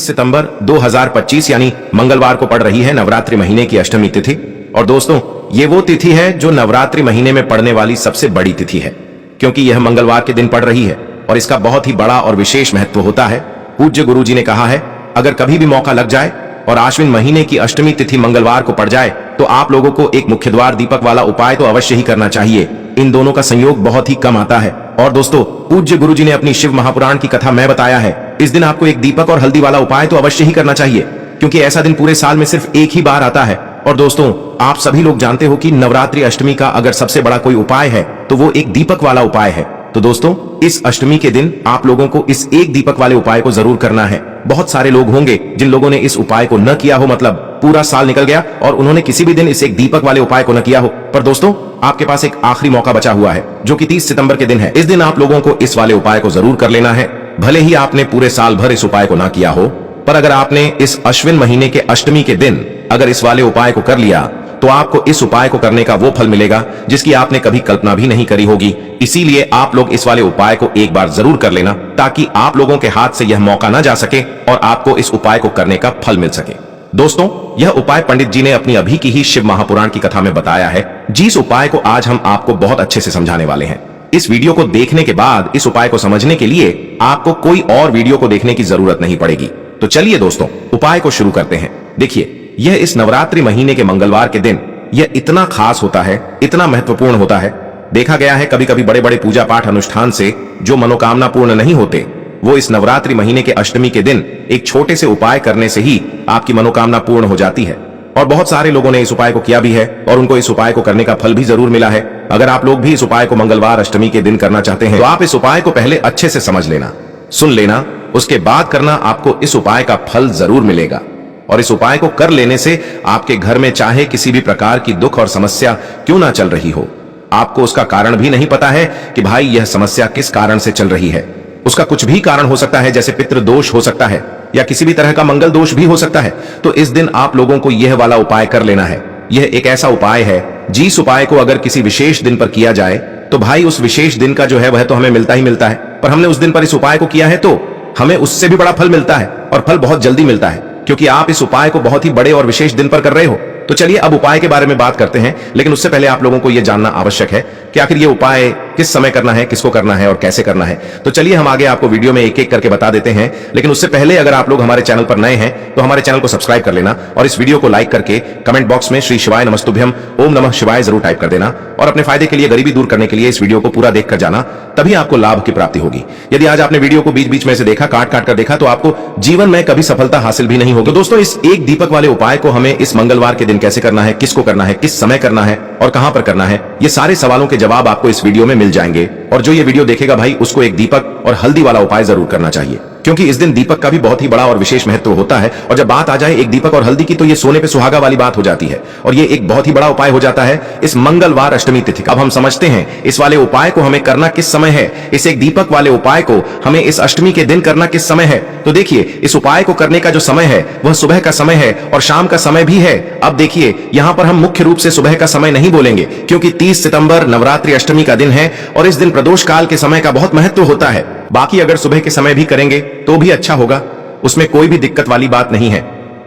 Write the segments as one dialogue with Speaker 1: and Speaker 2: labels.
Speaker 1: सितंबर 2025 यानी मंगलवार को पड़ रही है नवरात्रि महीने की अष्टमी तिथि। और दोस्तों, ये वो तिथि है जो नवरात्रि महीने में पड़ने वाली सबसे बड़ी तिथि है, क्योंकि यह मंगलवार के दिन पड़ रही है और इसका बहुत ही बड़ा और विशेष महत्व होता है। पूज्य गुरु जी ने कहा है, अगर कभी भी मौका लग जाए और आश्विन महीने की अष्टमी तिथि मंगलवार को पड़ जाए तो आप लोगों को एक मुख्य द्वार दीपक वाला उपाय तो अवश्य ही करना चाहिए। इन दोनों का संयोग बहुत ही कम आता है। और दोस्तों, पूज्य गुरु जी ने अपनी शिव महापुराण की कथा में बताया है, इस दिन आपको एक दीपक और हल्दी वाला उपाय तो अवश्य ही करना चाहिए, क्योंकि ऐसा दिन पूरे साल में सिर्फ एक ही बार आता है। और दोस्तों, आप सभी लोग जानते हो कि नवरात्रि अष्टमी का अगर सबसे बड़ा कोई उपाय है तो वो एक दीपक वाला उपाय है। तो दोस्तों, इस अष्टमी के दिन आप लोगों को इस एक दीपक वाले उपाय को जरूर करना है। बहुत सारे लोग होंगे जिन लोगों ने इस उपाय को न किया हो, मतलब पूरा साल निकल गया और उन्होंने किसी भी दिन इस एक दीपक वाले उपाय को न किया हो। पर दोस्तों, आपके पास एक आखिरी मौका बचा हुआ है, जो कि 30 सितंबर के दिन है। इस दिन आप लोगों को इस वाले उपाय को जरूर कर लेना है। भले ही आपने पूरे साल भर इस उपाय को ना किया हो, पर अगर आपने इस अश्विन महीने के अष्टमी के दिन अगर इस वाले उपाय को कर लिया तो आपको इस उपाय को करने का वो फल मिलेगा जिसकी आपने कभी कल्पना भी नहीं करी होगी। इसीलिए आप लोग इस वाले उपाय को एक बार जरूर कर लेना, ताकि आप लोगों के हाथ से यह मौका ना जा सके और आपको इस उपाय को करने का फल मिल सके। दोस्तों, यह उपाय पंडित जी ने अपनी अभी की ही शिव महापुराण की कथा में बताया है, जिस उपाय को आज हम आपको बहुत अच्छे से समझाने वाले हैं। इस वीडियो को देखने के बाद इस उपाय को समझने के लिए आपको कोई और वीडियो को देखने की जरूरत नहीं पड़ेगी। तो चलिए दोस्तों, उपाय को शुरू करते हैं। देखिए, यह इस नवरात्रि महीने के मंगलवार के दिन यह इतना खास होता है, इतना महत्वपूर्ण होता है। देखा गया है, कभी कभी बड़े बड़े पूजा पाठ अनुष्ठान से जो मनोकामना पूर्ण नहीं होते, वो इस नवरात्रि महीने के अष्टमी के दिन एक छोटे से उपाय करने से ही आपकी मनोकामना पूर्ण हो जाती है। और बहुत सारे लोगों ने इस उपाय को किया भी है और उनको इस उपाय को करने का फल भी जरूर मिला है। अगर आप लोग भी इस उपाय को मंगलवार अष्टमी के दिन करना चाहते हैं तो आप इस उपाय को पहले अच्छे से समझ लेना, सुन लेना, उसके बाद करना। आपको इस उपाय का फल जरूर मिलेगा। और इस उपाय को कर लेने से आपके घर में चाहे किसी भी प्रकार की दुख और समस्या क्यों ना चल रही हो, आपको उसका कारण भी नहीं पता है कि भाई यह समस्या किस कारण से चल रही है। उसका कुछ भी कारण हो सकता है, जैसे पितृ दोष हो सकता है या किसी भी तरह का मंगल दोष भी हो सकता है। तो इस दिन आप लोगों को यह वाला उपाय कर लेना है। यह एक ऐसा उपाय है, जिस उपाय को अगर किसी विशेष दिन पर किया जाए तो भाई उस विशेष दिन का जो है वह तो हमें मिलता ही मिलता है, पर हमने उस दिन पर इस उपाय को किया है तो हमें उससे भी बड़ा फल मिलता है, और फल बहुत जल्दी मिलता है, क्योंकि आप इस उपाय को बहुत ही बड़े और विशेष दिन पर कर रहे हो। तो चलिए अब उपाय के बारे में बात करते हैं, लेकिन उससे पहले आप लोगों को यह जानना आवश्यक है कि आखिर ये उपाय किस समय करना है, किसको करना है और कैसे करना है। तो चलिए हम आगे आपको वीडियो में एक एक करके बता देते हैं, लेकिन उससे पहले अगर आप लोग हमारे चैनल पर नए हैं तो हमारे चैनल को सब्सक्राइब कर लेना और इस वीडियो को लाइक करके कमेंट बॉक्स में श्री शिवाय नमस्तुभ्यम ओम नमः शिवाय जरूर टाइप कर देना। और अपने फायदे के लिए, गरीबी दूर करने के लिए इस वीडियो को पूरा देखकर जाना, तभी आपको लाभ की प्राप्ति होगी। यदि आज आपने वीडियो को बीच बीच में से देखा, काट काट कर देखा, तो आपको जीवन में कभी सफलता हासिल भी नहीं होगी। तो दोस्तों, इस एक दीपक वाले उपाय को हमें इस मंगलवार के दिन कैसे करना है, किसको करना है, किस समय करना है और कहां पर करना है, ये सारे सवालों के जवाब आपको इस वीडियो में मिल जाएंगे। और जो ये वीडियो देखेगा भाई, उसको एक दीपक और हल्दी वाला उपाय जरूर करना चाहिए, क्योंकि इस दिन दीपक का भी बहुत ही बड़ा और विशेष महत्व होता है। और जब बात आ जाए एक दीपक और हल्दी की, तो ये सोने पे सुहागा वाली बात हो जाती है और ये एक बहुत ही बड़ा उपाय हो जाता है इस मंगलवार अष्टमी तिथि का। अब हम समझते हैं इस वाले उपाय को हमें करना किस समय है। इस एक दीपक वाले उपाय को हमें इस अष्टमी के दिन करना किस समय है। तो देखिए, इस उपाय को करने का जो समय है वह सुबह का समय है और शाम का समय भी है। अब देखिए, यहां पर हम मुख्य रूप से सुबह का समय नहीं बोलेंगे, क्योंकि 30 सितंबर नवरात्रि अष्टमी का दिन है और इस दिन प्रदोष काल के समय का बहुत महत्व होता है। बाकी अगर सुबह के समय भी करेंगे तो भी अच्छा होगा, उसमें कोई भी दिक्कत वाली बात नहीं है।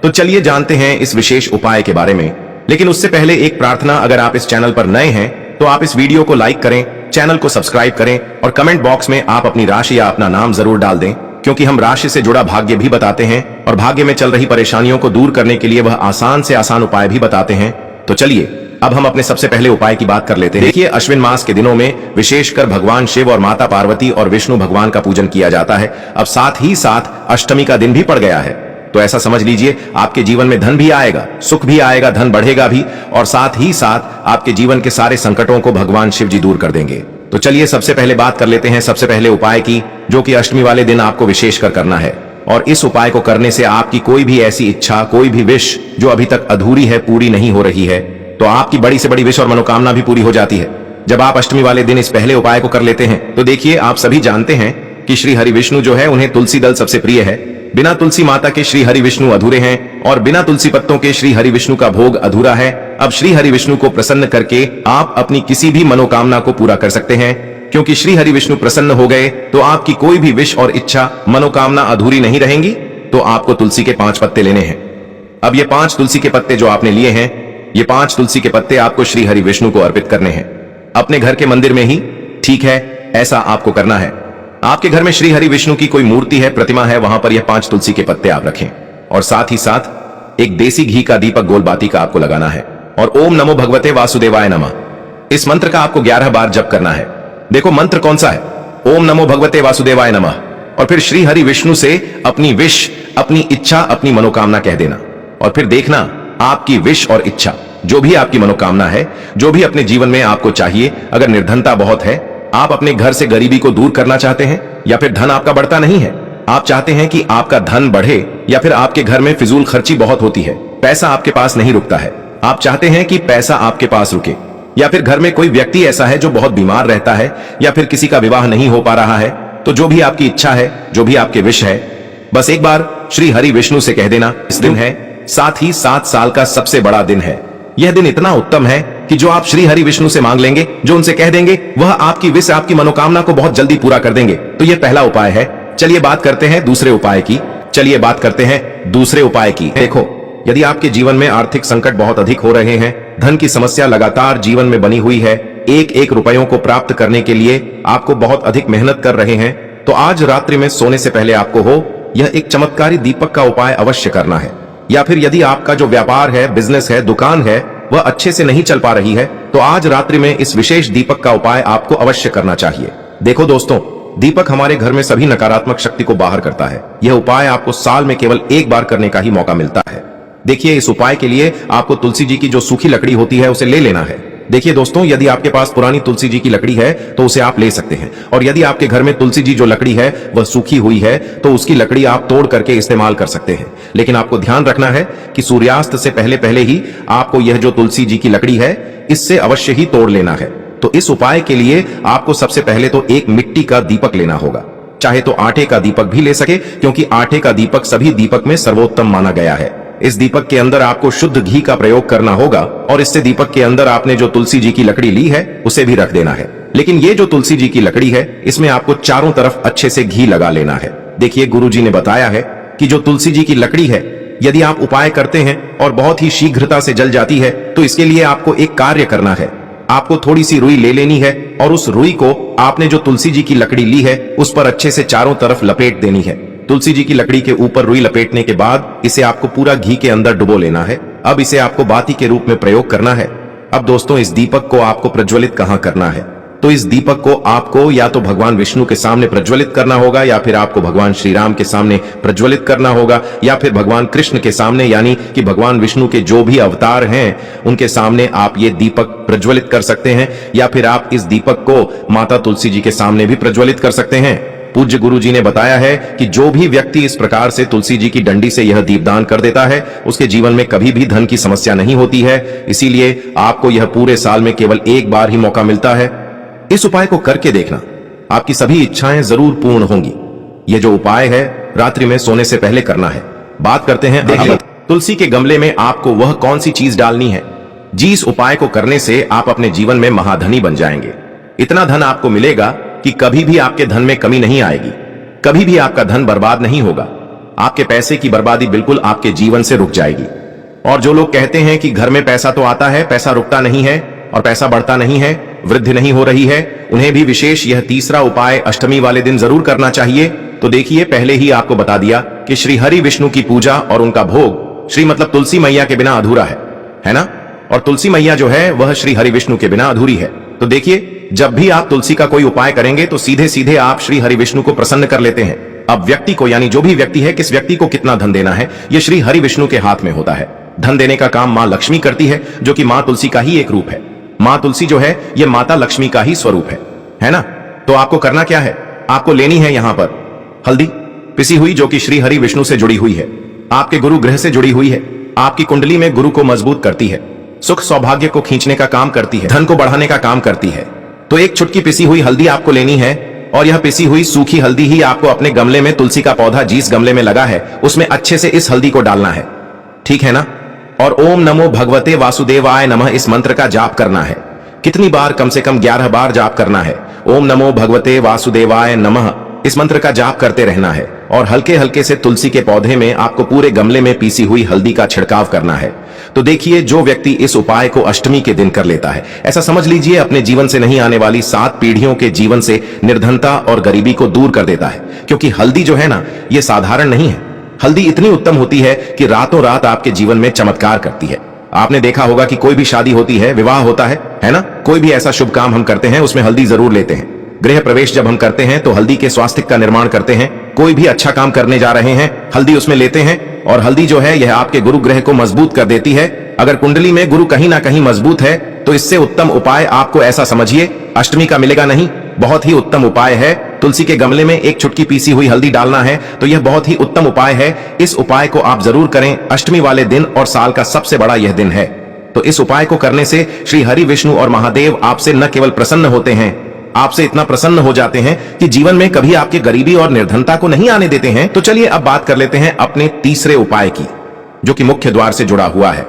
Speaker 1: तो चलिए जानते हैं इस विशेष उपाय के बारे में। लेकिन उससे पहले एक प्रार्थना, अगर आप इस चैनल पर नए हैं तो आप इस वीडियो को लाइक करें, चैनल को सब्सक्राइब करें और कमेंट बॉक्स में आप अपनी राशि या अपना नाम जरूर डाल दें, क्योंकि हम राशि से जुड़ा भाग्य भी बताते हैं और भाग्य में चल रही परेशानियों को दूर करने के लिए वह आसान से आसान उपाय भी बताते हैं। तो चलिए अब हम अपने सबसे पहले उपाय की बात कर लेते हैं। देखिए, अश्विन मास के दिनों में विशेषकर भगवान शिव और माता पार्वती और विष्णु भगवान का पूजन किया जाता है। अब साथ ही साथ अष्टमी का दिन भी पड़ गया है, तो ऐसा समझ लीजिए आपके जीवन में धन भी आएगा, सुख भी आएगा, धन बढ़ेगा भी, और साथ ही साथ आपके जीवन के सारे संकटों को भगवान शिव जी दूर कर देंगे। तो चलिए सबसे पहले बात कर लेते हैं सबसे पहले उपाय की, जो कि अष्टमी वाले दिन आपको विशेषकर करना है। और इस उपाय को करने से आपकी कोई भी ऐसी इच्छा, कोई भी विश जो अभी तक अधूरी है, पूरी नहीं हो रही है, तो आपकी बड़ी से बड़ी विश और मनोकामना भी पूरी हो जाती है जब आप अष्टमी वाले दिन इस पहले उपाय को कर लेते हैं। तो देखिए, आप सभी जानते हैं कि श्री हरि विष्णु जो है उन्हें तुलसी दल सबसे प्रिय है। बिना तुलसी माता के श्री हरि विष्णु अधूरे हैं और बिना तुलसी पत्तों के श्री हरि विष्णु का भोग अधूरा है। अब श्री हरि विष्णु को प्रसन्न करके आप अपनी किसी भी मनोकामना को पूरा कर सकते हैं, क्योंकि श्री हरि विष्णु प्रसन्न हो गए तो आपकी कोई भी विश और इच्छा, मनोकामना अधूरी नहीं रहेंगी तो आपको तुलसी के 5 पत्ते लेने हैं। अब ये 5 तुलसी के पत्ते जो आपने लिए हैं, ये 5 तुलसी के पत्ते आपको श्री हरि विष्णु को अर्पित करने हैं अपने घर के मंदिर में ही। ठीक है, ऐसा आपको करना है। आपके घर में श्री हरि विष्णु की कोई मूर्ति है, प्रतिमा है, वहां पर यह 5 तुलसी के पत्ते आप रखें और साथ ही साथ एक देसी घी का दीपक गोल बाती का आपको लगाना है और ओम नमो भगवते वासुदेवाय नमः इस मंत्र का आपको 11 बार जप करना है। देखो मंत्र कौन सा है, ओम नमो भगवते वासुदेवाय नमः, और फिर श्री हरि विष्णु से अपनी विश, अपनी इच्छा, अपनी मनोकामना कह देना और फिर देखना आपकी विश और इच्छा, जो भी आपकी मनोकामना है, जो भी अपने जीवन में आपको चाहिए। अगर निर्धनता बहुत है, आप अपने घर से गरीबी को दूर करना चाहते हैं, या फिर धन आपका बढ़ता नहीं है, आप चाहते हैं कि आपका धन बढ़े, या फिर आपके घर में फिजूल खर्ची बहुत होती है, पैसा आपके पास नहीं रुकता है, आप चाहते हैं कि पैसा आपके पास रुके, या फिर घर में कोई व्यक्ति ऐसा है जो बहुत बीमार रहता है, या फिर किसी का विवाह नहीं हो पा रहा है, तो जो भी आपकी इच्छा है, जो भी आपके विश है, बस एक बार श्री हरि विष्णु से कह देना। इस दिन है, साथ ही 7 साल का सबसे बड़ा दिन है। यह दिन इतना उत्तम है कि जो आप श्री हरि विष्णु से मांग लेंगे, जो उनसे कह देंगे, वह आपकी विश, आपकी मनोकामना को बहुत जल्दी पूरा कर देंगे। तो यह पहला उपाय है। चलिए बात करते हैं दूसरे उपाय की। देखो, यदि आपके जीवन में आर्थिक संकट बहुत अधिक हो रहे हैं, धन की समस्या लगातार जीवन में बनी हुई है, एक एक रुपयों को प्राप्त करने के लिए आपको बहुत अधिक मेहनत कर रहे हैं, तो आज रात्रि में सोने से पहले आपको हो यह एक चमत्कारी दीपक का उपाय अवश्य करना है। या फिर यदि आपका जो व्यापार है, बिजनेस है, दुकान है, वह अच्छे से नहीं चल पा रही है, तो आज रात्रि में इस विशेष दीपक का उपाय आपको अवश्य करना चाहिए। देखो दोस्तों, दीपक हमारे घर में सभी नकारात्मक शक्ति को बाहर करता है। यह उपाय आपको साल में केवल एक बार करने का ही मौका मिलता है। देखिए, इस उपाय के लिए आपको तुलसी जी की जो सूखी लकड़ी होती है उसे ले लेना है। देखिए दोस्तों, यदि आपके पास पुरानी तुलसी जी की लकड़ी है तो उसे आप ले सकते हैं, और यदि आपके घर में तुलसी जी जो लकड़ी है वह सूखी हुई है तो उसकी लकड़ी आप तोड़ करके इस्तेमाल कर सकते हैं। लेकिन आपको ध्यान रखना है कि सूर्यास्त से पहले पहले ही आपको यह जो तुलसी जी की लकड़ी है इससे अवश्य ही तोड़ लेना है। तो इस उपाय के लिए आपको सबसे पहले तो एक मिट्टी का दीपक लेना होगा, चाहे तो आटे का दीपक भी ले सके, क्योंकि आटे का दीपक सभी दीपक में सर्वोत्तम माना गया है। इस दीपक के अंदर आपको शुद्ध घी का प्रयोग करना होगा, और इससे दीपक के अंदर आपने जो तुलसी जी की लकड़ी ली है उसे भी रख देना है। लेकिन ये जो तुलसी जी की लकड़ी है, इसमें आपको चारों तरफ अच्छे से घी लगा लेना है। देखिए, गुरु जी ने बताया है कि जो तुलसी जी की लकड़ी है, यदि आप उपाय करते हैं और बहुत ही शीघ्रता से जल जाती है, तो इसके लिए आपको एक कार्य करना है। आपको थोड़ी सी रुई ले लेनी है और उस रुई को आपने जो तुलसी जी की लकड़ी ली है उस पर अच्छे से चारों तरफ लपेट देनी है। तुलसी जी की लकड़ी के ऊपर रुई लपेटने के बाद इसे आपको पूरा घी के अंदर डुबो लेना है। अब इसे आपको बाती के रूप में प्रयोग करना है। अब दोस्तों, इस दीपक को आपको प्रज्वलित कहां करना है? तो इस दीपक को आपको या तो भगवान विष्णु के सामने प्रज्वलित करना होगा, या फिर आपको भगवान श्री राम के सामने प्रज्वलित करना होगा, या फिर भगवान कृष्ण के सामने, यानी कि भगवान विष्णु के जो भी अवतार हैं उनके सामने आप ये दीपक प्रज्वलित कर सकते हैं, या फिर आप इस दीपक को माता तुलसी जी के सामने भी प्रज्वलित कर सकते हैं। पूज्य गुरु जी ने बताया है कि जो भी व्यक्ति इस प्रकार से तुलसी जी की डंडी से यह दीपदान कर देता है, उसके जीवन में कभी भी धन की समस्या नहीं होती है। इसीलिए आपको यह पूरे साल में केवल एक बार ही मौका मिलता है। इस उपाय को करके देखना, आपकी सभी इच्छाएं जरूर पूर्ण होंगी। यह जो उपाय है रात्रि में सोने से पहले करना है। बात करते हैं देखिए, तुलसी के गमले में आपको वह कौन सी चीज डालनी है जिस उपाय को करने से आप अपने जीवन में महाधनी बन जाएंगे। इतना धन आपको मिलेगा कि कभी भी आपके धन में कमी नहीं आएगी, कभी भी आपका धन बर्बाद नहीं होगा। आपके पैसे की बर्बादी बिल्कुल आपके जीवन से रुक जाएगी। और जो लोग कहते हैं कि घर में पैसा तो आता है, पैसा रुकता नहीं है और पैसा बढ़ता नहीं है, वृद्धि नहीं हो रही है, उन्हें भी विशेष यह तीसरा उपाय अष्टमी वाले दिन जरूर करना चाहिए। तो देखिए, पहले ही आपको बता दिया कि श्री हरि विष्णु की पूजा और उनका भोग, श्री मतलब तुलसी मैया के बिना अधूरा है ना? और तुलसी मैया जो है वह श्री हरि विष्णु के बिना अधूरी है। तो देखिए, जब भी आप तुलसी का कोई उपाय करेंगे तो सीधे सीधे आप श्री हरि विष्णु को प्रसन्न कर लेते हैं। अब व्यक्ति को, यानी जो भी व्यक्ति है, किस व्यक्ति को कितना धन देना है, यह श्री हरि विष्णु के हाथ में होता है। धन देने का काम मां लक्ष्मी करती है, जो कि मां तुलसी का ही एक रूप है। मां तुलसी जो है यह माता लक्ष्मी का ही स्वरूप है ना? तो आपको करना क्या है, आपको लेनी है यहां पर हल्दी पिसी हुई, जो कि श्री हरि विष्णु से जुड़ी हुई है, आपके गुरु ग्रह से जुड़ी हुई है, आपकी कुंडली में गुरु को मजबूत करती है, सुख सौभाग्य को खींचने का काम करती है, धन को बढ़ाने का काम करती है। तो एक चुटकी पिसी हुई हल्दी आपको लेनी है, और यह पिसी हुई सूखी हल्दी ही आपको अपने गमले में, तुलसी का पौधा जिस गमले में लगा है उसमें अच्छे से इस हल्दी को डालना है। ठीक है ना? और ओम नमो भगवते वासुदेवाय नमः इस मंत्र का जाप करना है। कितनी बार? कम से कम 11 बार जाप करना है। ओम नमो भगवते वासुदेवाय नमः इस मंत्र का जाप करते रहना है। और हल्के हल्के से तुलसी के पौधे में आपको पूरे गमले में पीसी हुई हल्दी का छिड़काव करना है। तो देखिए, जो व्यक्ति इस उपाय को अष्टमी के दिन कर लेता है, ऐसा समझ लीजिए अपने जीवन से नहीं आने वाली 7 पीढ़ियों के जीवन से निर्धनता और गरीबी को दूर कर देता है। क्योंकि हल्दी जो है ना, ये साधारण नहीं है। हल्दी इतनी उत्तम होती है कि रातों रात आपके जीवन में चमत्कार करती है। आपने देखा होगा कि कोई भी शादी होती है, विवाह होता है ना, कोई भी ऐसा शुभ काम हम करते हैं उसमें हल्दी जरूर लेते हैं। गृह प्रवेश जब हम करते हैं तो हल्दी के स्वास्तिक का निर्माण करते हैं। कोई भी अच्छा काम करने जा रहे हैं, हल्दी उसमें लेते हैं। और हल्दी जो है यह आपके गुरु ग्रह को मजबूत कर देती है। अगर कुंडली में गुरु कहीं ना कहीं मजबूत है तो इससे उत्तम उपाय आपको ऐसा समझिए अष्टमी का मिलेगा नहीं। बहुत ही उत्तम उपाय है। तुलसी के गमले में एक चुटकी पीसी हुई हल्दी डालना है, तो यह बहुत ही उत्तम उपाय है। इस उपाय को आप जरूर करें अष्टमी वाले दिन, और साल का सबसे बड़ा यह दिन है। तो इस उपाय को करने से श्री हरि विष्णु और महादेव आपसे न केवल प्रसन्न होते हैं, आपसे इतना प्रसन्न हो जाते हैं कि जीवन में कभी आपके गरीबी और निर्धनता को नहीं आने देते हैं। तो चलिए अब बात कर लेते हैं अपने तीसरे उपाय की, जो कि मुख्य द्वार से जुड़ा हुआ है।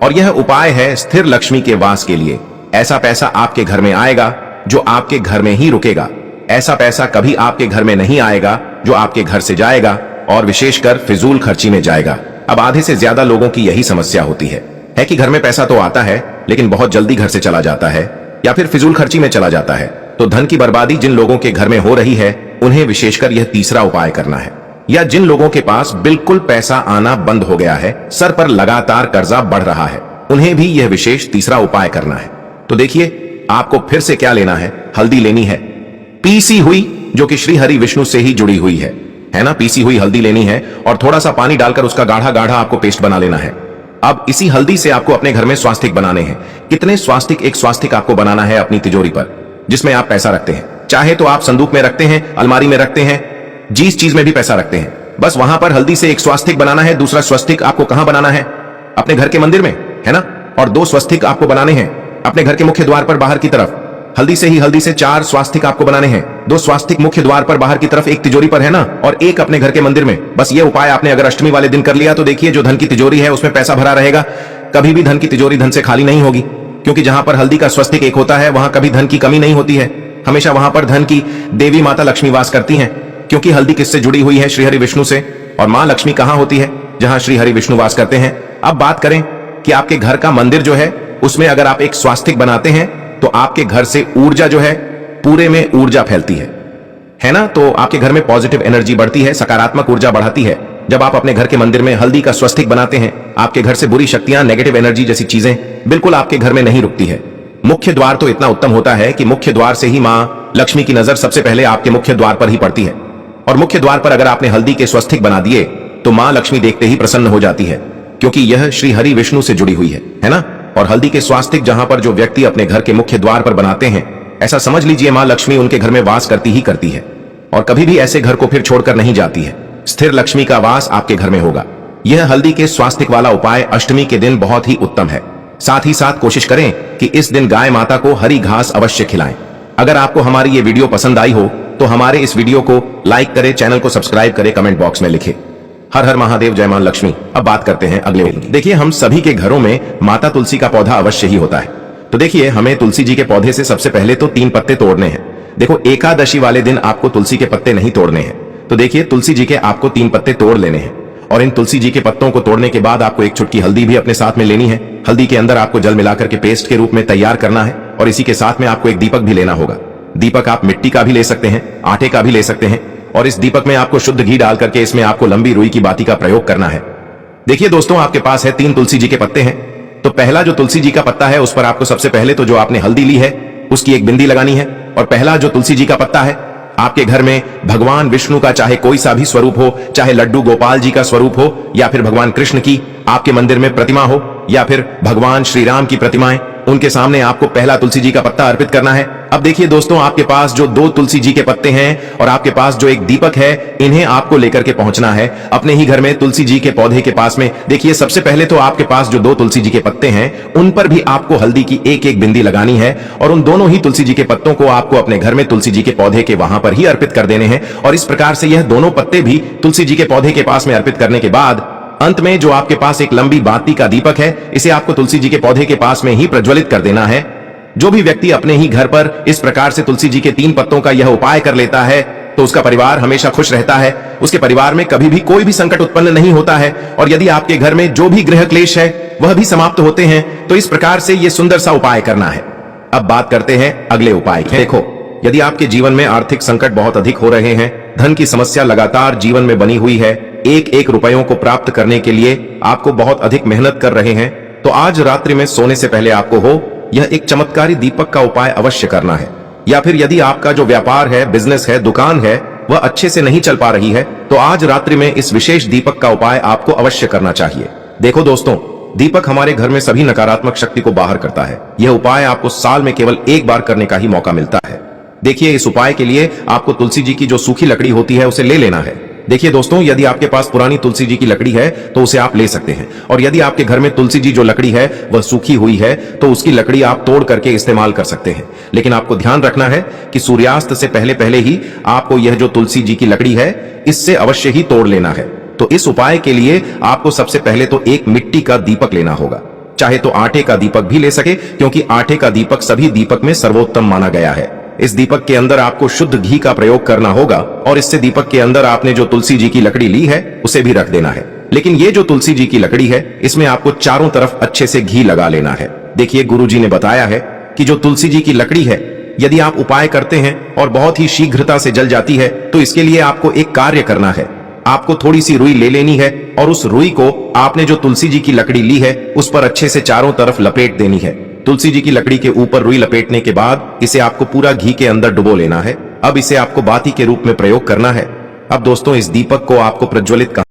Speaker 1: और यह उपाय है स्थिर लक्ष्मी के वास के लिए। ऐसा पैसा आपके घर में आएगा जो आपके घर में ही रुकेगा। ऐसा पैसा कभी आपके घर में नहीं आएगा जो आपके घर से जाएगा, और विशेषकर फिजूल खर्ची में जाएगा। अब आधे से ज्यादा लोगों की यही समस्या होती है कि घर में पैसा तो आता है लेकिन बहुत जल्दी घर से चला जाता है, या फिर फिजूल खर्ची में चला जाता है। तो धन की बर्बादी जिन लोगों के घर में हो रही है उन्हें विशेषकर यह तीसरा उपाय करना है। या जिन लोगों के पास बिल्कुल पैसा आना बंद हो गया है, सर पर लगातार कर्जा बढ़ रहा है, उन्हें भी यह विशेष तीसरा उपाय करना है। तो देखिए, आपको फिर से क्या लेना है, हल्दी लेनी है पीसी हुई, जो कि श्री हरि विष्णु से ही जुड़ी हुई है ना। पीसी हुई हल्दी लेनी है और थोड़ा सा पानी डालकर उसका गाढ़ा गाढ़ा आपको पेस्ट बना लेना है। अब इसी हल्दी से आपको अपने घर में स्वास्तिक बनाने हैं। कितने स्वास्तिक? एक स्वास्तिक आपको बनाना है अपनी तिजोरी पर, जिसमें आप पैसा रखते हैं। चाहे तो आप संदूक में रखते हैं, अलमारी में रखते हैं, जिस चीज में भी पैसा रखते हैं, बस वहां पर हल्दी से एक स्वास्तिक बनाना है। दूसरा स्वास्तिक आपको कहां बनाना है? अपने घर के मंदिर में, है ना। और 2 स्वास्तिक आपको बनाने हैं अपने घर के मुख्य द्वार पर बाहर की तरफ। हल्दी से 4 स्वास्तिक आपको बनाने हैं। 2 स्वास्तिक मुख्य द्वार पर बाहर की तरफ, एक तिजोरी पर, है ना, और एक अपने घर के मंदिर में। बस ये उपाय आपने अगर अष्टमी वाले दिन कर लिया तो देखिए, जो धन की तिजोरी है उसमें पैसा भरा रहेगा। कभी भी धन की तिजोरी धन से खाली नहीं होगी, क्योंकि जहां पर हल्दी का स्वस्तिक एक होता है वहां कभी धन की कमी नहीं होती है। हमेशा वहां पर धन की देवी माता लक्ष्मी वास करती हैं, क्योंकि हल्दी किससे जुड़ी हुई है? श्री हरि विष्णु से। और मां लक्ष्मी कहां होती है? जहां श्री हरि विष्णु वास करते हैं। अब बात करें कि आपके घर का मंदिर जो है उसमें अगर आप एक स्वास्तिक बनाते हैं तो आपके घर से ऊर्जा जो है, पूरे में ऊर्जा फैलती है ना। तो आपके घर में पॉजिटिव एनर्जी बढ़ती है, सकारात्मक ऊर्जा बढ़ाती है। जब आप अपने घर के मंदिर में हल्दी का स्वस्तिक बनाते हैं, आपके घर से बुरी शक्तियां, नेगेटिव एनर्जी जैसी चीजें बिल्कुल आपके घर में नहीं रुकती है। मुख्य द्वार तो इतना उत्तम होता है कि मुख्य द्वार से ही मां लक्ष्मी की नजर सबसे पहले आपके मुख्य द्वार पर ही पड़ती है। और मुख्य द्वार पर अगर आपने हल्दी के स्वस्तिक बना दिए तो मां लक्ष्मी देखते ही प्रसन्न हो जाती है, क्योंकि यह श्री हरि विष्णु से जुड़ी हुई है ना। और हल्दी के स्वास्तिक जहां पर जो व्यक्ति अपने घर के मुख्य द्वार पर बनाते हैं, ऐसा समझ लीजिए मां लक्ष्मी उनके घर में वास करती ही करती है, और कभी भी ऐसे घर को फिर छोड़कर नहीं जाती है। स्थिर लक्ष्मी का वास आपके घर में होगा। यह हल्दी के स्वास्तिक वाला उपाय अष्टमी के दिन बहुत ही उत्तम है। साथ ही साथ कोशिश करें कि इस दिन गाय माता को हरी घास अवश्य खिलाएं। अगर आपको हमारी ये वीडियो पसंद आई हो तो हमारे इस वीडियो को लाइक करें, चैनल को सब्सक्राइब करें, कमेंट बॉक्स में लिखें हर हर महादेव, जय मां लक्ष्मी। अब बात करते हैं अगले दिन की। देखिए, हम सभी के घरों में माता तुलसी का पौधा अवश्य ही होता है। तो देखिए, हमें तुलसी जी के पौधे से सबसे पहले तो 3 पत्ते तोड़ने हैं। देखो, एकादशी वाले दिन आपको तुलसी के पत्ते नहीं तोड़ने हैं। तो देखिए, तुलसी जी के आपको 3 पत्ते तोड़ लेने हैं, और इन तुलसी जी के पत्तों को तोड़ने के बाद आपको एक चुटकी हल्दी भी अपने साथ में लेनी है। हल्दी के अंदर आपको जल मिलाकर के पेस्ट के रूप में तैयार करना है, और इसी के साथ में आपको एक दीपक भी लेना होगा। दीपक आप मिट्टी का भी ले सकते हैं, आटे का भी ले सकते हैं, और इस दीपक में आपको शुद्ध घी डाल करके इसमें आपको लंबी रुई की बाती का प्रयोग करना है। देखिए दोस्तों, आपके पास है 3 तुलसी जी के पत्ते हैं। तो पहला जो तुलसी जी का पत्ता है उस पर आपको सबसे पहले तो जो आपने हल्दी ली है उसकी एक बिंदी लगानी है। और पहला जो तुलसी जी का पत्ता है, आपके घर में भगवान विष्णु का चाहे कोई सा भी स्वरूप हो, चाहे लड्डू गोपाल जी का स्वरूप हो, या फिर भगवान कृष्ण की आपके मंदिर में प्रतिमा हो, या फिर भगवान श्री राम की प्रतिमाएं, उनके सामने आपको पहला तुलसी जी का पत्ता अर्पित करना है। अब देखिए दोस्तों, आपके पास जो 2 तुलसी जी के पत्ते हैं और आपके पास जो एक दीपक है, इन्हें आपको लेकर के पहुंचना है अपने ही घर में तुलसी जी के पौधे के पास में। देखिए, सबसे पहले तो आपके पास जो 2 तुलसी जी के पत्ते हैं उन पर भी आपको हल्दी की एक बिंदी लगानी है, और उन दोनों ही तुलसी जी के पत्तों को आपको अपने घर में तुलसी जी के पौधे के वहां पर ही अर्पित कर देने हैं। और इस प्रकार से यह दोनों पत्ते भी तुलसी जी के पौधे के पास में अर्पित करने के बाद अंत में जो आपके पास एक लंबी बाती का दीपक है, इसे आपको तुलसी जी के पौधे के पास में ही प्रज्वलित कर देना है। जो भी व्यक्ति अपने ही घर पर इस प्रकार से तुलसी जी के 3 पत्तों का यह उपाय कर लेता है, तो उसका परिवार हमेशा खुश रहता है, उसके परिवार में कभी भी कोई भी संकट उत्पन्न नहीं होता है, और यदि आपके घर में जो भी गृह क्लेश है वह भी समाप्त होते हैं। तो इस प्रकार से यह सुंदर सा उपाय करना है। अब बात करते हैं अगले उपाय की। देखो, यदि आपके जीवन में आर्थिक संकट बहुत अधिक हो रहे हैं, धन की समस्या लगातार जीवन में बनी हुई है, एक एक रुपयों को प्राप्त करने के लिए आपको बहुत अधिक मेहनत कर रहे हैं, तो आज रात्रि में सोने से पहले आपको हो यह एक चमत्कारी दीपक का उपाय अवश्य करना है। या फिर यदि आपका जो व्यापार है, बिजनेस है, दुकान है, वह अच्छे से नहीं चल पा रही है, तो आज रात्रि में इस विशेष दीपक का उपाय आपको अवश्य करना चाहिए। देखो दोस्तों, दीपक हमारे घर में सभी नकारात्मक शक्ति को बाहर करता है। यह उपाय आपको साल में केवल एक बार करने का ही मौका मिलता है। देखिए, इस उपाय के लिए आपको तुलसी जी की जो सूखी लकड़ी होती है उसे ले लेना है। देखिए दोस्तों, यदि आपके पास पुरानी तुलसी जी की लकड़ी है तो उसे आप ले सकते हैं, और यदि आपके घर में तुलसी जी जो लकड़ी है वह सूखी हुई है तो उसकी लकड़ी आप तोड़ करके इस्तेमाल कर सकते हैं। लेकिन आपको ध्यान रखना है कि सूर्यास्त से पहले पहले ही आपको यह जो तुलसी जी की लकड़ी है इससे अवश्य ही तोड़ लेना है। तो इस उपाय के लिए आपको सबसे पहले तो एक मिट्टी का दीपक लेना होगा, चाहे तो आटे का दीपक भी ले सके, क्योंकि आटे का दीपक सभी दीपक में सर्वोत्तम माना गया है। इस दीपक के अंदर आपको शुद्ध घी का प्रयोग करना होगा, और इससे दीपक के अंदर आपने जो तुलसी जी की लकड़ी ली है उसे भी रख देना है। लेकिन ये जो तुलसी जी की लकड़ी है इसमें आपको चारों तरफ अच्छे से घी लगा लेना है। देखिए, गुरुजी ने बताया है कि जो तुलसी जी की लकड़ी है, यदि आप उपाय करते हैं और बहुत ही शीघ्रता से जल जाती है, तो इसके लिए आपको एक कार्य करना है। आपको थोड़ी सी रुई ले लेनी है, और उस रुई को आपने जो तुलसी जी की लकड़ी ली है उस पर अच्छे से चारों तरफ लपेट देनी है। तुलसी जी की लकड़ी के ऊपर रुई लपेटने के बाद इसे आपको पूरा घी के अंदर डुबो लेना है। अब इसे आपको बाती के रूप में प्रयोग करना है। अब दोस्तों, इस दीपक को आपको प्रज्वलित